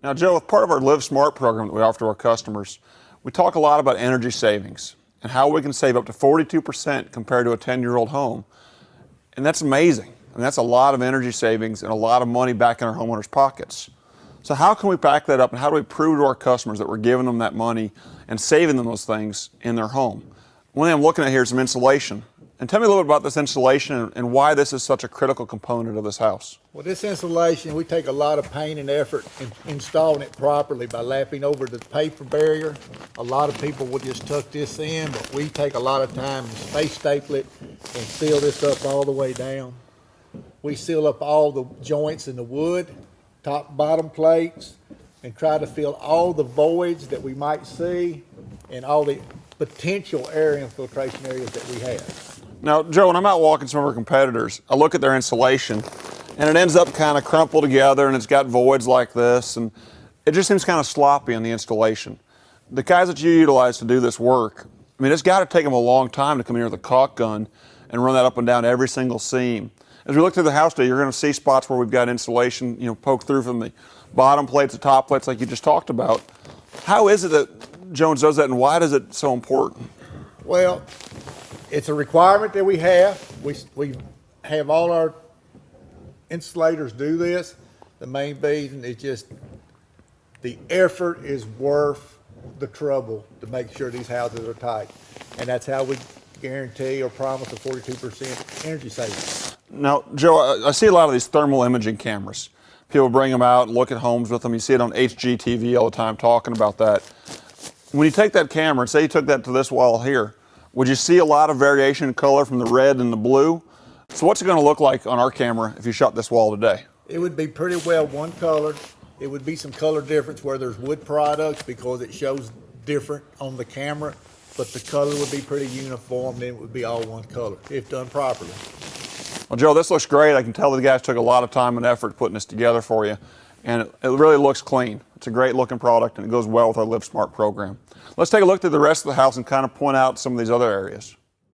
Now, Joe, with part of our Live Smart program that we offer to our customers, we talk a lot about energy savings and how we can save up to 42% compared to a 10-year-old home. And that's amazing. And that's a lot of energy savings and a lot of money back in our homeowners' pockets. So how can we back that up, and how do we prove to our customers that we're giving them that money and saving them those things in their home? One thing I'm looking at here is some insulation. And tell me a little bit about this insulation and why this is such a critical component of this house. Well, this insulation, we take a lot of pain and effort in installing it properly by lapping over the paper barrier. A lot of people will just tuck this in, but we take a lot of time and space staple it and seal this up all the way down. We seal up all the joints in the wood, top, bottom plates, and try to fill all the voids that we might see and all the potential air infiltration areas that we have. Now, Joe, when I'm out walking some of our competitors, I look at their insulation, and it ends up kind of crumpled together, and it's got voids like this, and it just seems kind of sloppy on the installation. The guys that you utilize to do this work, I mean, it's got to take them a long time to come here with a caulk gun and run that up and down every single seam. As we look through the house today, you're going to see spots where we've got insulation, poked through from the bottom plates to top plates like you just talked about. How is it that Jones does that, and why is it so important? Well, it's a requirement that we have. We have all our insulators do this. The main reason is just the effort is worth the trouble to make sure these houses are tight. And that's how we guarantee or promise a 42% energy savings. Now, Joe, I see a lot of these thermal imaging cameras. People bring them out and look at homes with them. You see it on HGTV all the time talking about that. When you take that camera and say you took that to this wall here, would you see a lot of variation in color from the red and the blue? So what's it going to look like on our camera if you shot this wall today? It would be pretty well one color. It would be some color difference where there's wood products because it shows different on the camera, but the color would be pretty uniform, and it would be all one color if done properly. Well, Joe, this looks great. I can tell the guys took a lot of time and effort putting this together for you, and it really looks clean. It's a great looking product, and it goes well with our Live Smart program. Let's take a look through the rest of the house and kind of point out some of these other areas.